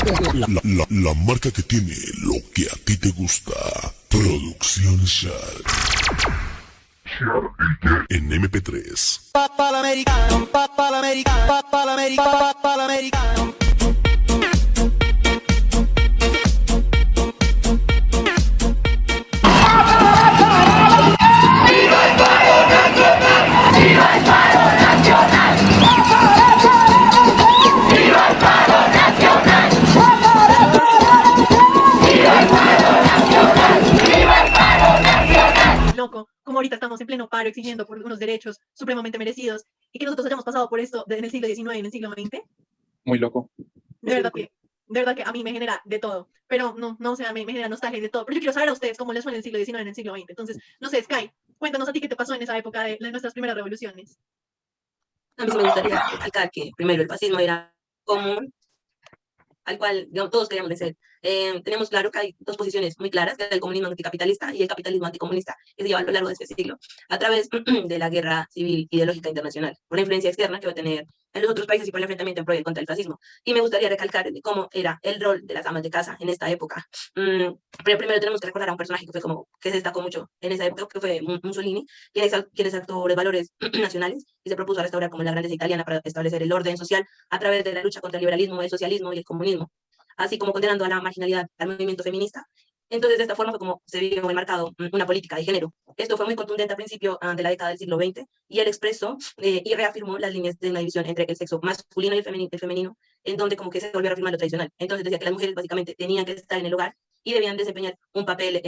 La marca que tiene lo que a ti te gusta. Producciones Shad. En MP3. Papa americano, papa americano, papa americano, papa americano. Loco, como ahorita estamos en pleno paro exigiendo por unos derechos supremamente merecidos y que nosotros hayamos pasado por esto en el siglo XIX y en el siglo XX, Muy loco. de verdad que, de verdad que a mí me genera de todo, pero no, o sea, me genera nostalgia y de todo, pero yo quiero saber a ustedes cómo les fue en el siglo XIX y en el siglo XX, entonces, no sé, Sky, cuéntanos a ti qué te pasó en esa época de nuestras primeras revoluciones. A mí sí me gustaría recalcar que primero el fascismo era común al cual digamos, todos queríamos vencer. Tenemos claro que hay dos posiciones muy claras, que es el comunismo anticapitalista y el capitalismo anticomunista, que se lleva a lo largo de este siglo, a través de la guerra civil ideológica internacional, por la influencia externa que va a tener en los otros países y por el enfrentamiento en pro y contra el fascismo. Y me gustaría recalcar cómo era el rol de las amas de casa en esta época. Pero primero tenemos que recordar a un personaje que fue como, que se destacó mucho en esa época, que fue Mussolini, quien exaltó los valores nacionales y se propuso restaurar como la grandeza italiana para establecer el orden social a través de la lucha contra el liberalismo, el socialismo y el comunismo, así como condenando a la marginalidad al movimiento feminista. Entonces, de esta forma fue como se vio enmarcado una política de género. Esto fue muy contundente al principio de la década del siglo XX y él expresó y reafirmó las líneas de una división entre el sexo masculino y el femenino, en donde como que se volvió a reafirmar lo tradicional. Entonces decía que las mujeres básicamente tenían que estar en el hogar y debían desempeñar un papel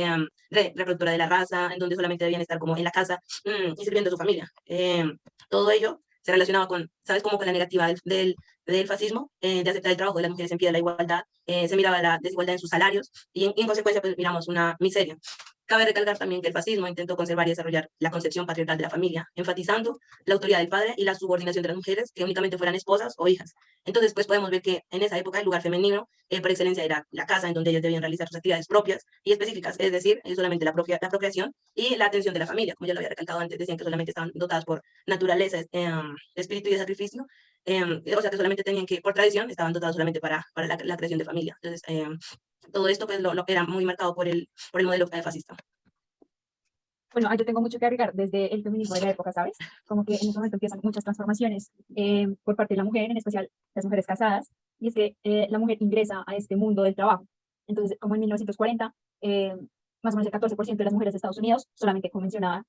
reproductora de la raza, en donde solamente debían estar como en la casa y sirviendo a su familia. Todo ello se relacionaba con, ¿sabes? Como con la negativa del fascismo, de aceptar el trabajo de las mujeres en pie de la igualdad, se miraba la desigualdad en sus salarios y en consecuencia pues miramos una miseria. Cabe recalcar también que el fascismo intentó conservar y desarrollar la concepción patriarcal de la familia, enfatizando la autoridad del padre y la subordinación de las mujeres que únicamente fueran esposas o hijas. Entonces, pues podemos ver que en esa época el lugar femenino por excelencia era la casa en donde ellas debían realizar sus actividades propias y específicas, es decir, solamente la procreación y la atención de la familia. Como ya lo había recalcado antes, decían que solamente estaban dotadas por naturaleza, espíritu y de sacrificio, o sea que solamente tenían que, por tradición, estaban dotados solamente para la creación de familia. Entonces, todo esto pues lo era muy marcado por el modelo fascista. Bueno, yo tengo mucho que agregar desde el feminismo de la época, ¿sabes? Como que en ese momento empiezan muchas transformaciones por parte de la mujer, en especial las mujeres casadas, y es que la mujer ingresa a este mundo del trabajo. Entonces, como en 1940, más o menos el 14% de las mujeres de Estados Unidos, solamente convención a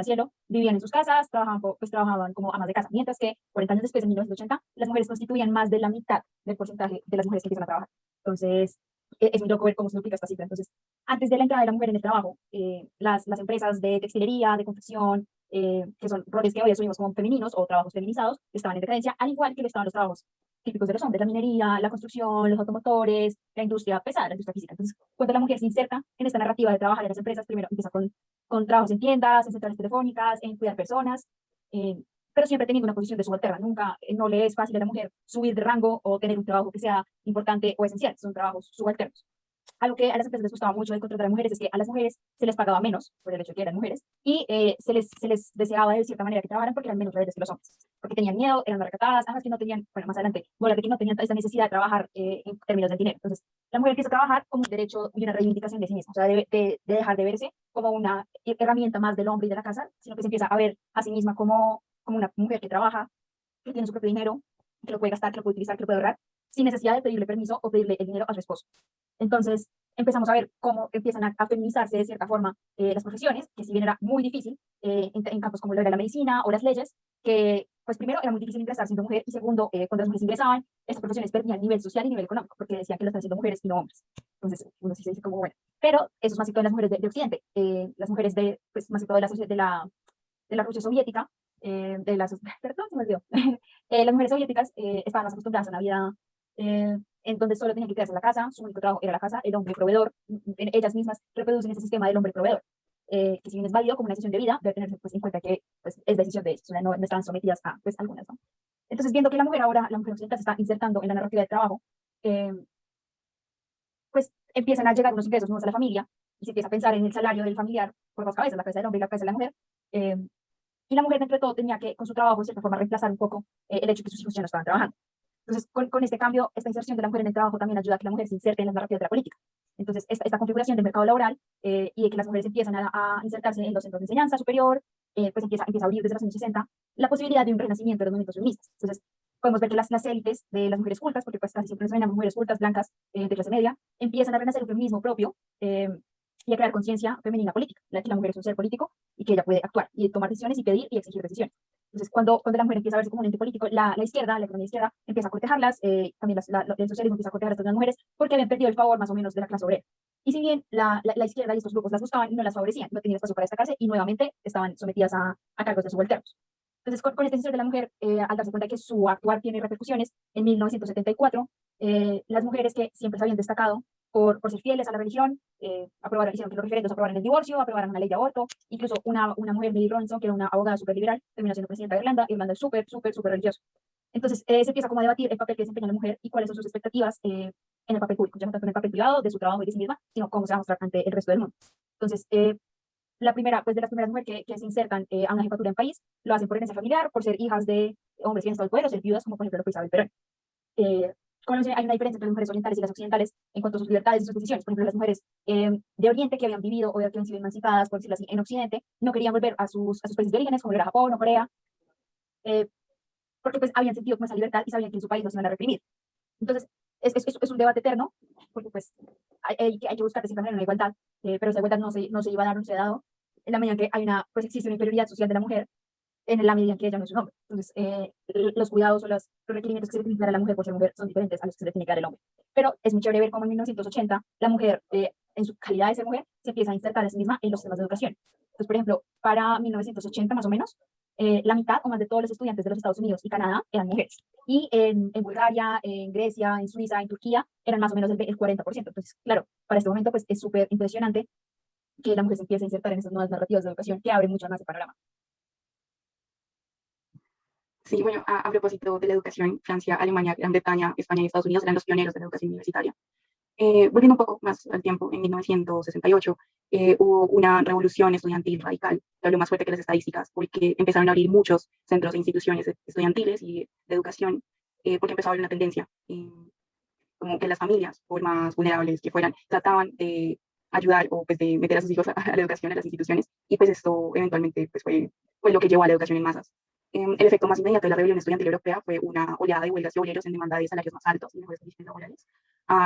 cielo, vivían en sus casas, trabajaban como amas de casa, mientras que 40 años después, en 1980, las mujeres constituían más de la mitad del porcentaje de las mujeres que empiezan a trabajar. Entonces, es muy loco ver cómo se duplica esta cifra. Entonces, antes de la entrada de la mujer en el trabajo, las empresas de textilería, de confección, que son roles que hoy asumimos como femeninos o trabajos feminizados, estaban en decadencia, al igual que lo estaban los trabajos típicos de los hombres, la minería, la construcción, los automotores, la industria pesada, la industria física. Entonces, cuando la mujer se inserta en esta narrativa de trabajar en las empresas, primero empieza con trabajos en tiendas, en centrales telefónicas, en cuidar personas, eh, pero siempre teniendo una posición de subalterna. Nunca, no le es fácil a la mujer subir de rango o tener un trabajo que sea importante o esencial, son trabajos subalternos. Algo que a las empresas les gustaba mucho del contrato de mujeres es que a las mujeres se les pagaba menos por el hecho de que eran mujeres y se les deseaba de cierta manera que trabajaran porque eran menos rebeldes que los hombres, porque tenían miedo, eran más recatadas, además que no tenían, bueno, más adelante, bueno, de que no tenían esa necesidad de trabajar en términos del dinero. Entonces, la mujer empieza a trabajar como un derecho y una reivindicación de sí misma, o sea, de dejar de verse como una herramienta más del hombre y de la casa, sino que se empieza a ver a sí misma como una mujer que trabaja, que tiene su propio dinero, que lo puede gastar, que lo puede utilizar, que lo puede ahorrar, sin necesidad de pedirle permiso o pedirle el dinero a su esposo. Entonces, empezamos a ver cómo empiezan a feminizarse de cierta forma las profesiones, que si bien era muy difícil en campos como lo era la medicina o las leyes, que pues primero era muy difícil ingresar siendo mujer y segundo, cuando las mujeres ingresaban, estas profesiones perdían nivel social y nivel económico, porque decían que lo están haciendo mujeres y no hombres. Entonces, uno sí se dice como, bueno, pero eso es más que todo en las mujeres de Occidente, las mujeres pues más que todo de la Rusia soviética, perdón, se me olvidó. Las mujeres soviéticas estaban más acostumbradas a una vida en donde solo tenían que quedarse en la casa, su único trabajo era la casa, el hombre proveedor, ellas mismas reproducen ese sistema del hombre proveedor, que si bien es válido como una decisión de vida, debe tenerse pues, en cuenta que pues, es decisión de ellos, o sea, no están sometidas a pues, algunas, ¿no? Entonces, viendo que la mujer ahora, la mujer occidental se está insertando en la narrativa de trabajo, pues empiezan a llegar unos ingresos nuevos a la familia y se empieza a pensar en el salario del familiar por dos cabezas, la cabeza del hombre y la cabeza de la mujer. Y la mujer, dentro de todo, tenía que, con su trabajo, de cierta forma, reemplazar un poco el hecho de que sus hijos ya no estaban trabajando. Entonces, con este cambio, esta inserción de la mujer en el trabajo también ayuda a que la mujer se inserte en las narrativas de la política. Entonces, esta configuración del mercado laboral y de que las mujeres empiezan a insertarse en los centros de enseñanza superior, pues empieza a abrir desde los años 60 la posibilidad de un renacimiento de los movimientos feministas. Entonces, podemos ver que las élites de las mujeres cultas, porque pues casi siempre nos ven mujeres cultas, blancas, de clase media, empiezan a renacer un feminismo propio y a crear conciencia femenina política, la que la mujer es un ser político y que ella puede actuar y tomar decisiones y pedir y exigir decisiones. Entonces, cuando la mujer empieza a verse como un ente político, la izquierda, la economía izquierda, empieza a cortejarlas, también el socialismo empieza a cortejar a estas mujeres porque habían perdido el favor más o menos de la clase obrera. Y si bien la izquierda y estos grupos las buscaban, no las favorecían, no tenían espacio para destacarse y nuevamente estaban sometidas a cargos de subalternos. Entonces, con este ejercicio de la mujer, al darse cuenta que su actuar tiene repercusiones, en 1974, las mujeres que siempre se habían destacado por ser fieles a la religión, hicieron que los referendos aprobaran el divorcio, aprobaran una ley de aborto, incluso una mujer, Mary Robinson, que era una abogada súper liberal, terminó siendo presidenta de Irlanda. Irlanda es súper, súper, súper religioso. Entonces, se empieza como a debatir el papel que desempeña la mujer y cuáles son sus expectativas en el papel público, ya no tanto en el papel privado, de su trabajo y de sí misma, sino cómo se va a mostrar ante el resto del mundo. Entonces, la primera, pues de las primeras mujeres que se insertan a una jefatura en país, lo hacen por herencia familiar, por ser hijas de hombres bien estados del poder o ser viudas, como por ejemplo lo fue Isabel Perón. Hay una diferencia entre las mujeres orientales y las occidentales en cuanto a sus libertades y sus decisiones. Por ejemplo, las mujeres de Oriente que habían vivido o que habían sido emancipadas, por decirlo así, en Occidente, no querían volver a sus países de orígenes, como era Japón o Corea, porque pues habían sentido como esa libertad y sabían que en su país no se iban a reprimir. Entonces, es un debate eterno, porque pues hay que buscar de cierta manera una igualdad, pero esa igualdad no se iba a dar, no se ha dado, en la medida en que pues existe una inferioridad social de la mujer, en la medida en que ella no es un hombre. Entonces, los cuidados o los requerimientos que se le tienen que dar a la mujer por ser mujer son diferentes a los que se le tiene que dar al hombre. Pero es muy chévere ver cómo en 1980 la mujer, en su calidad de ser mujer, se empieza a insertar a sí misma en los temas de educación. Entonces, por ejemplo, para 1980 más o menos, la mitad o más de todos los estudiantes de los Estados Unidos y Canadá eran mujeres. Y en Bulgaria, en Grecia, en Suiza, en Turquía, eran más o menos el 40%. Entonces, claro, para este momento pues, es súper impresionante que la mujer se empiece a insertar en esas nuevas narrativas de educación que abren mucho más el panorama. Sí, bueno, a propósito de la educación, Francia, Alemania, Gran Bretaña, España y Estados Unidos eran los pioneros de la educación universitaria. Volviendo un poco más al tiempo, en 1968 hubo una revolución estudiantil radical, que habló más fuerte que las estadísticas, porque empezaron a abrir muchos centros e instituciones estudiantiles y de educación, porque empezó a haber una tendencia, como que las familias, por más vulnerables que fueran, trataban de ayudar o pues de meter a sus hijos a la educación, a las instituciones, y pues esto eventualmente pues, fue lo que llevó a la educación en masas. El efecto más inmediato de la rebelión estudiantil europea fue una oleada de huelgas y obreros en demanda de salarios más altos y mejores condiciones laborales.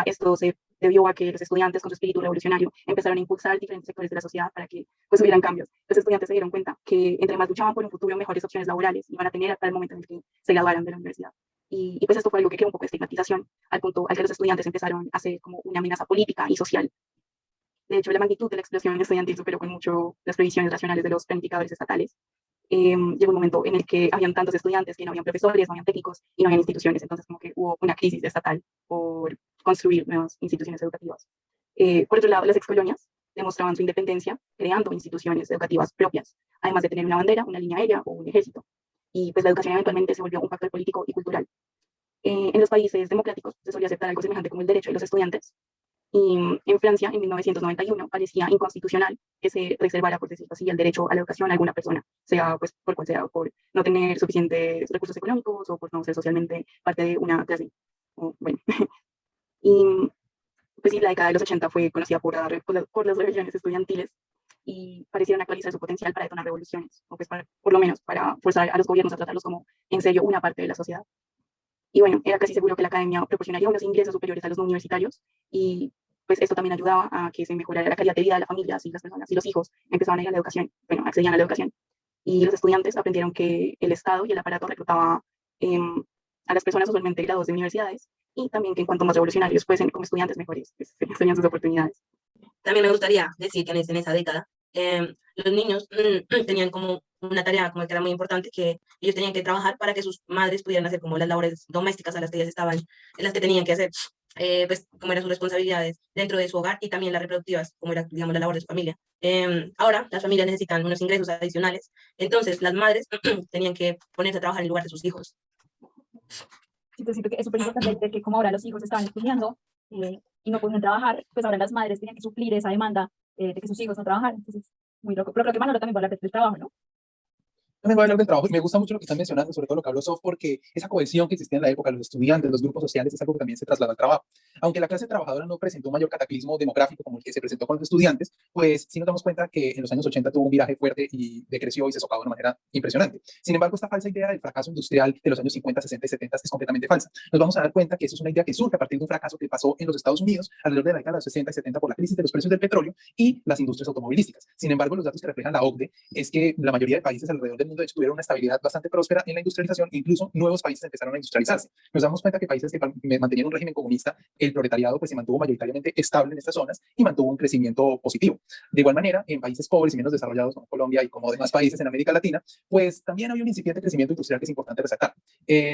Esto se debió a que los estudiantes con su espíritu revolucionario empezaron a impulsar diferentes sectores de la sociedad para que pues, hubieran cambios. Los estudiantes se dieron cuenta que entre más luchaban por un futuro, mejores opciones laborales iban a tener hasta el momento en el que se graduaran de la universidad. Y pues esto fue algo que creó un poco de estigmatización, al punto al que los estudiantes empezaron a ser como una amenaza política y social. De hecho, la magnitud de la explosión estudiantil superó con mucho las previsiones racionales de los planificadores estatales. Llegó un momento en el que habían tantos estudiantes que no habían profesores, no habían técnicos y no habían instituciones. Entonces, como que hubo una crisis estatal por construir nuevas instituciones educativas. Por otro lado, las excolonias demostraban su independencia creando instituciones educativas propias, además de tener una bandera, una línea aérea o un ejército. Y pues la educación eventualmente se volvió un factor político y cultural. En los países democráticos se solía aceptar algo semejante como el derecho de los estudiantes. Y en Francia, en 1991, parecía inconstitucional que se reservara, por decirlo así, el derecho a la educación a alguna persona, sea pues por cual sea, por no tener suficientes recursos económicos o por no ser socialmente parte de una clase. Bueno. Y pues sí, la década de los 80 fue conocida por las rebeliones estudiantiles y parecieron actualizar su potencial para detonar revoluciones, o pues por lo menos para forzar a los gobiernos a tratarlos como en serio una parte de la sociedad. Y bueno, era casi seguro que la academia proporcionaría unos ingresos superiores a los no universitarios y pues esto también ayudaba a que se mejorara la calidad de vida de las familias y las personas y los hijos empezaban a ir a la educación, bueno, accedían a la educación. Y los estudiantes aprendieron que el Estado y el aparato reclutaba a las personas usualmente graduados de universidades y también que en cuanto más revolucionarios fuesen como estudiantes mejores, pues, tenían sus oportunidades. También me gustaría decir que en esa década los niños tenían como una tarea como que era muy importante, que ellos tenían que trabajar para que sus madres pudieran hacer como las labores domésticas a las que ellas estaban, en las que tenían que hacer, pues como eran sus responsabilidades dentro de su hogar y también las reproductivas, como era, digamos, la labor de su familia. Ahora las familias necesitan unos ingresos adicionales, entonces las madres tenían que ponerse a trabajar en lugar de sus hijos. Entonces siento que es súper importante que como ahora los hijos estaban estudiando y no podían trabajar, pues ahora las madres tenían que suplir esa demanda de que sus hijos no trabajaran. Entonces, muy loco. Pero creo que Manolo también va a hablar del trabajo, ¿no? También voy a hablar del trabajo y me gusta mucho lo que están mencionando, sobre todo lo que habló Sof, porque esa cohesión que existía en la época, los estudiantes, los grupos sociales, es algo que también se trasladó al trabajo. Aunque la clase trabajadora no presentó un mayor cataclismo demográfico como el que se presentó con los estudiantes, pues sí nos damos cuenta que en los años 80 tuvo un viraje fuerte y decreció y se socavó de una manera impresionante. Sin embargo, esta falsa idea del fracaso industrial de los años 50, 60 y 70 es completamente falsa. Nos vamos a dar cuenta que eso es una idea que surge a partir de un fracaso que pasó en los Estados Unidos alrededor de la década de los 60 y 70 por la crisis de los precios del petróleo y las industrias automovilísticas. Sin embargo, los datos que reflejan la OCDE es que la mayoría de países alrededor del mundo de hecho tuvieron una estabilidad bastante próspera en la industrialización, incluso nuevos países empezaron a industrializarse. Nos damos cuenta que países que mantenían un régimen comunista, el proletariado pues se mantuvo mayoritariamente estable en estas zonas y mantuvo un crecimiento positivo. De igual manera, en países pobres y menos desarrollados como Colombia y como demás países en América Latina, pues también había un incipiente crecimiento industrial que es importante resaltar.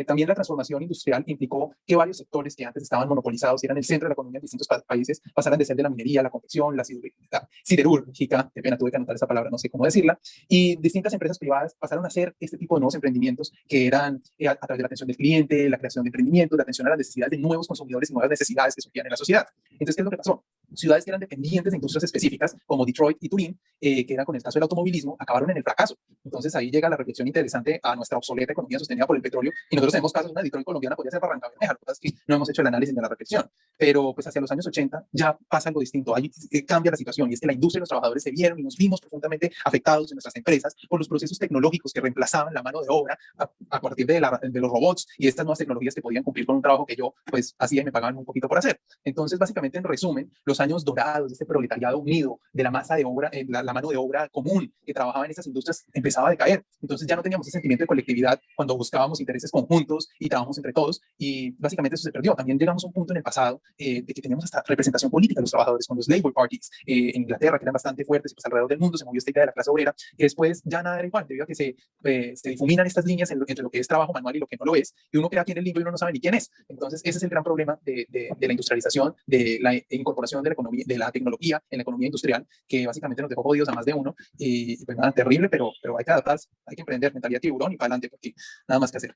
También la transformación industrial implicó que varios sectores que antes estaban monopolizados y eran el centro de la economía en distintos países pasaran de ser de la minería, la confección, la siderúrgica, qué pena, tuve que anotar esa palabra, no sé cómo decirla, y distintas empresas privadas pasaron a hacer este tipo de nuevos emprendimientos que eran a través de la atención del cliente, la creación de emprendimientos, la atención a las necesidades de nuevos consumidores y nuevas necesidades que surgían en la sociedad. Entonces, ¿qué es lo que pasó? Ciudades que eran dependientes de industrias específicas, como Detroit y Turín, que era con el caso del automovilismo, acabaron en el fracaso. Entonces, ahí llega la reflexión interesante a nuestra obsoleta economía sostenida por el petróleo. Y nosotros tenemos casos, una Detroit colombiana podría ser Barranca Bermeja, lo que pasa es que no hemos hecho el análisis de la reflexión. Pero, pues, hacia los años 80 ya pasa algo distinto. Ahí cambia la situación y es que la industria y los trabajadores se vieron y nos vimos profundamente afectados en nuestras empresas por los procesos tecnológicos que reemplazaban la mano de obra a partir de los robots y estas nuevas tecnologías que podían cumplir con un trabajo que yo, pues, hacía y me pagaban un poquito por hacer. Entonces, básicamente, en resumen, los años dorados de este proletariado unido, de la masa de obra, la mano de obra común que trabajaba en esas industrias, empezaba a decaer. Entonces, ya no teníamos ese sentimiento de colectividad cuando buscábamos intereses conjuntos y trabajamos entre todos, y básicamente eso se perdió. También llegamos a un punto en el pasado de que teníamos hasta representación política de los trabajadores con los Labour Parties en Inglaterra, que eran bastante fuertes, y pues alrededor del mundo se movió esta idea de la clase obrera, que después ya nada era igual, debido a que se difuminan estas líneas entre lo que es trabajo manual y lo que no lo es, y uno queda aquí en el libro y uno no sabe ni quién es. Entonces, ese es el gran problema de la industrialización, de la incorporación de la economía, de la tecnología en la economía industrial, que básicamente nos dejó jodidos a más de uno, y pues nada, terrible, pero hay que adaptarse, hay que emprender, mentalidad tiburón y para adelante, porque nada más que hacer.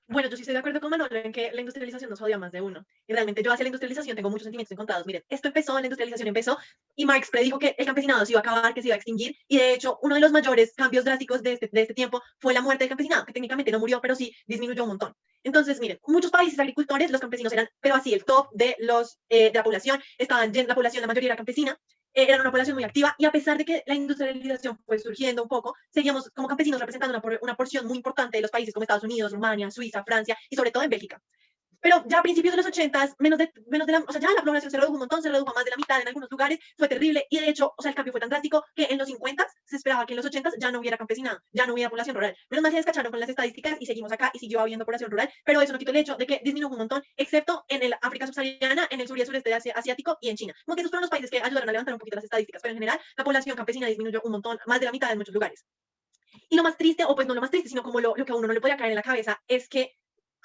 Bueno, yo sí estoy de acuerdo con Manolo en que la industrialización nos odia a más de uno. Y realmente yo hacia la industrialización tengo muchos sentimientos encontrados. Miren, la industrialización empezó y Marx predijo que el campesinado se iba a acabar, que se iba a extinguir. Y de hecho, uno de los mayores cambios drásticos de este tiempo fue la muerte del campesinado, que técnicamente no murió, pero sí disminuyó un montón. Entonces, miren, muchos países agricultores, los campesinos eran, pero así, el top de la población, la población, la mayoría era campesina, eran una población muy activa y a pesar de que la industrialización fue surgiendo un poco, seguíamos como campesinos representando una porción muy importante de los países como Estados Unidos, Rumania, Suiza, Francia y sobre todo en Bélgica. Pero ya a principios de los 80, o sea, ya la población se redujo un montón, se redujo a más de la mitad en algunos lugares, fue terrible y de hecho, o sea, el cambio fue tan drástico que en los 50 se esperaba que en los 80 ya no hubiera campesinado, ya no hubiera población rural. Menos mal se descacharon con las estadísticas y seguimos acá y siguió habiendo población rural, pero eso no quita el hecho de que disminuyó un montón, excepto en el África subsahariana, en el sur y el sureste asiático y en China. Como que esos fueron los países que ayudaron a levantar un poquito las estadísticas, pero en general la población campesina disminuyó un montón, más de la mitad en muchos lugares. Y lo más triste, o pues no lo más triste, sino como lo que a uno no le podía caer en la cabeza, es que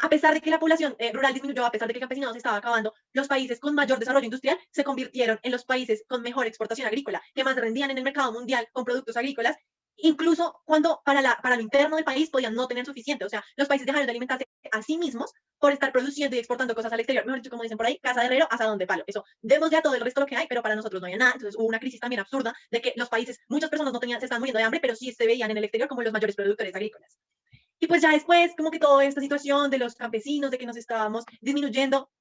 a pesar de que la población rural disminuyó, a pesar de que el campesinado se estaba acabando, los países con mayor desarrollo industrial se convirtieron en los países con mejor exportación agrícola, que más rendían en el mercado mundial con productos agrícolas, incluso cuando para lo interno del país podían no tener suficiente. O sea, los países dejaron de alimentarse a sí mismos por estar produciendo y exportando cosas al exterior. Mejor dicho, como dicen por ahí, casa de herrero, asadón de palo. Eso, demos ya todo el resto lo que hay, pero para nosotros no había nada. Entonces hubo una crisis también absurda de que los países, muchas personas no tenían, se estaban muriendo de hambre, pero sí se veían en el exterior como los mayores productores agrícolas. Y pues ya después, como que toda esta situación de los campesinos, de que nos estábamos disminuyendo,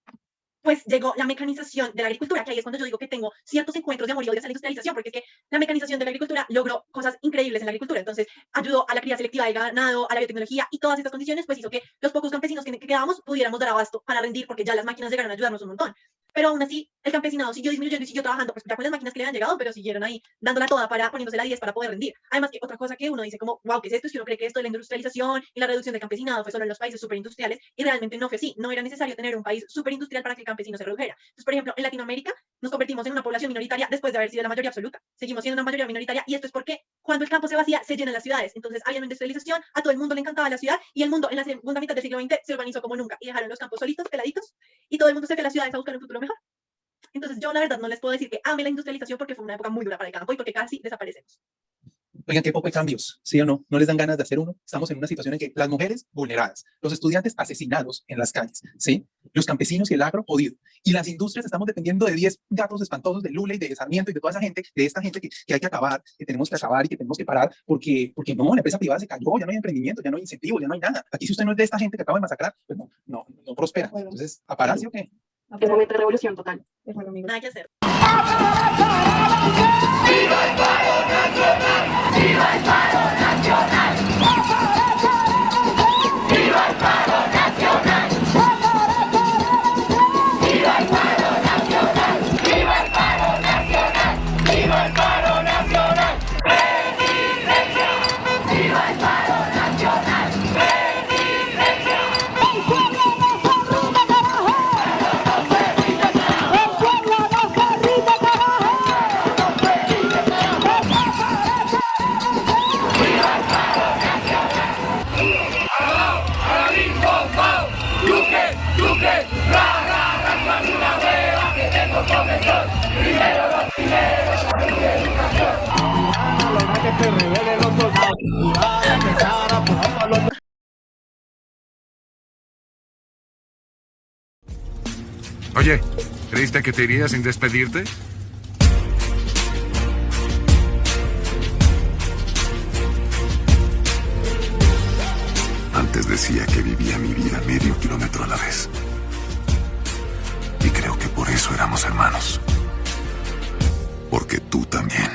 pues llegó la mecanización de la agricultura, que ahí es cuando yo digo que tengo ciertos encuentros de amor y odio hacia la industrialización, porque es que la mecanización de la agricultura logró cosas increíbles en la agricultura. Entonces, ayudó a la cría selectiva del ganado, a la biotecnología, y todas estas condiciones, pues hizo que los pocos campesinos que quedábamos pudiéramos dar abasto para rendir, porque ya las máquinas llegaron a ayudarnos un montón. Pero aún así, el campesinado siguió disminuyendo y siguió trabajando, pues ya con las máquinas que le habían llegado, pero siguieron ahí dándola toda poniéndose la 10 para poder rendir. Además, que otra cosa que uno dice como, wow, ¿qué es esto? Es que uno cree que esto de la industrialización y la reducción del campesinado fue solo en los países superindustriales, y realmente no fue así. No era necesario tener un país superindustrial para que el campesino se redujera. Entonces, por ejemplo, en Latinoamérica nos convertimos en una población minoritaria después de haber sido la mayoría absoluta. Seguimos siendo una mayoría minoritaria, y esto es porque cuando el campo se vacía, se llenan las ciudades. Entonces, había una industrialización, a todo el mundo le encantaba la ciudad, y el mundo en la segunda mitad del siglo XX se urbanizó como nunca, y dejaron los campos solitos, peladitos, y todo el mundo se fue a las ciudades a buscar un futuro mejor. Entonces, yo la verdad no les puedo decir que ame la industrialización porque fue una época muy dura para el campo y porque casi desaparecemos. Oigan, qué poco de cambios, ¿sí o no? ¿No les dan ganas de hacer uno? Estamos en una situación en que las mujeres vulneradas, los estudiantes asesinados en las calles, ¿sí? Los campesinos y el agro jodido. Y las industrias estamos dependiendo de 10 gatos espantosos de Lula y de Sarmiento y de toda esa gente, de esta gente que hay que acabar, que tenemos que acabar y que tenemos que parar porque no, la empresa privada se cayó, ya no hay emprendimiento, ya no hay incentivos, ya no hay nada. Aquí si usted no es de esta gente que acaba de masacrar, pues no prospera. Entonces, ¿a parar sí o qué? Es momento de revolución total. De acuerdo, amigos. Nada que hacer. Oye, ¿creíste que te irías sin despedirte? Antes decía que vivía mi vida medio kilómetro a la vez. Y creo que por eso éramos hermanos. Porque tú también.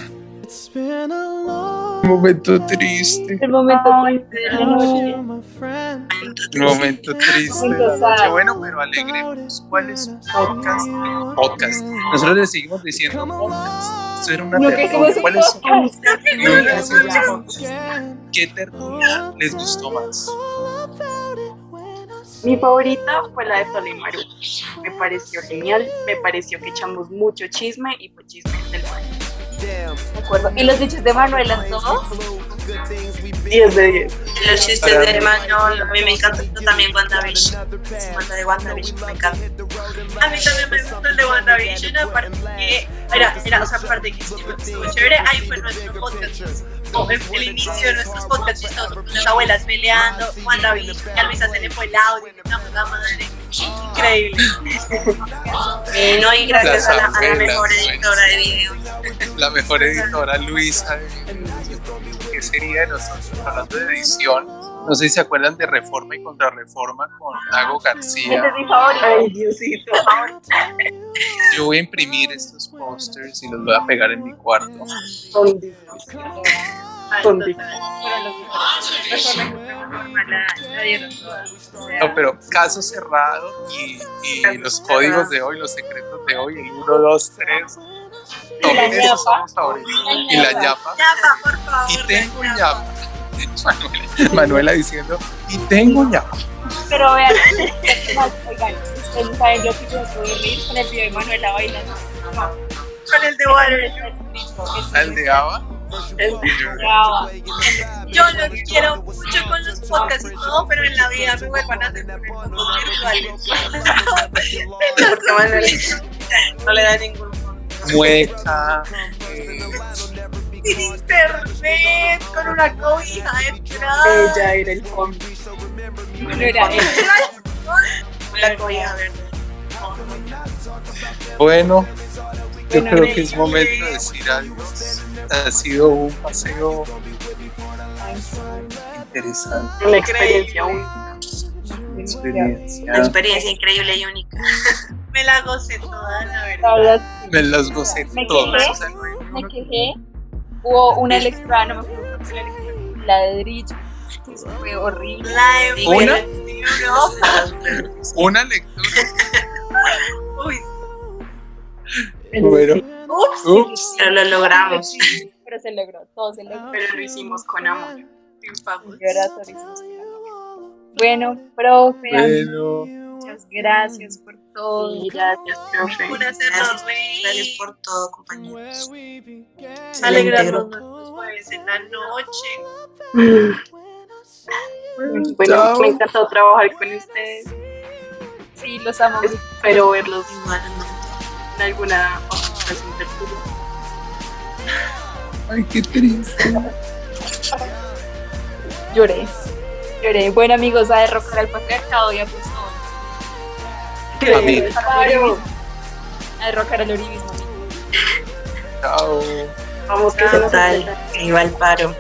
Un momento triste. El momento triste de la noche. Un momento triste. Momento sad. Bueno, pero alegremos. ¿Cuál es su podcast? Podcast. Nosotros le seguimos diciendo podcast. Eso era una No, que tertulia. es ¿Cuál es su podcast. ¿Qué tertulia les gustó más? Mi favorita fue la de Tola y Maru. Me pareció genial, me pareció que echamos mucho chisme y fue chisme del bueno. De acuerdo. ¿Y los dichos de Manuela todos? 10 de 10. Los chistes de Manuel, a mí me encanta también WandaVision. Esa de WandaVision me encanta. A mí también me gustó el de WandaVision, aparte que era, o sea, aparte que estuvo chévere, ahí fue nuestro podcast, o el inicio de nuestros podcasts chistosos, con las abuelas peleando, WandaVision, y a Luisa se le fue el audio, y la puta madre, increíble. No, y gracias a la abuelas, mejor editora de video. La mejor editora, Luisa. ¿Qué sería de nosotros hablando de edición? No sé si se acuerdan de Reforma y Contrarreforma con Dago García. Este es mi favorito. Ay, Diosito. Yo voy a imprimir estos pósters y los voy a pegar en mi cuarto. Son dignos. Son dignos. La dieron todas. No, pero caso cerrado y los códigos de hoy, los secretos de hoy, el 1, 2, 3. Tomen esos son los favoritos. Y la ñapa. Ñapa, por favor. Y tengo ñapa. Manuela diciendo, y tengo ñapa. Pero vean, oigan, ustedes saben yo que yo puedo reír con el video de Manuela bailando. Con el de Water. Al de Ava. Brava. Yo los quiero mucho con los podcasts y todo, pero en la vida me vuelvan a hacer virtuales. Porque Manuel no le da ningún Mueca. Internet con una cobija detrás. Ella era el combi. No era él. la cobija verde. Bueno, yo Bueno, creo que es momento de decir adiós. Ha sido un paseo interesante. Una experiencia única. Una Experiencia. experiencia increíble y única. Me la gocé toda, la La verdad. verdad, Me las gocé Me todas. quejé. O sea, no hay me uno- quejé. Hubo una lectura, no me acuerdo cuál fue la lectura, la de Drich, eso fue horrible. La de ¿Una? no. Una lectura. Uy, Bueno, ups. ups. Pero lo logramos. Pero se logró, todo se logró. Pero lo hicimos con amor. Triunfamos. De verdad, todo lo hicimos con amor. Bueno, profe, Bueno, muchas gracias por todo. Y gracias, profe. Por hacernos reír. Gracias por todo, compañeros. Alegrarnos nuestros jueves en la noche. Bueno, Chao. me encantó trabajar con ustedes. Sí, los amo. Espero verlos Igual, ¿no? en alguna otra presentación. Ay, qué triste. Lloré. Lloré. Bueno, amigos, a derrocar al patriarcado y a Amén. a derrocar al uribismo. Chao. Vamos, que se nos Total, que iba al paro.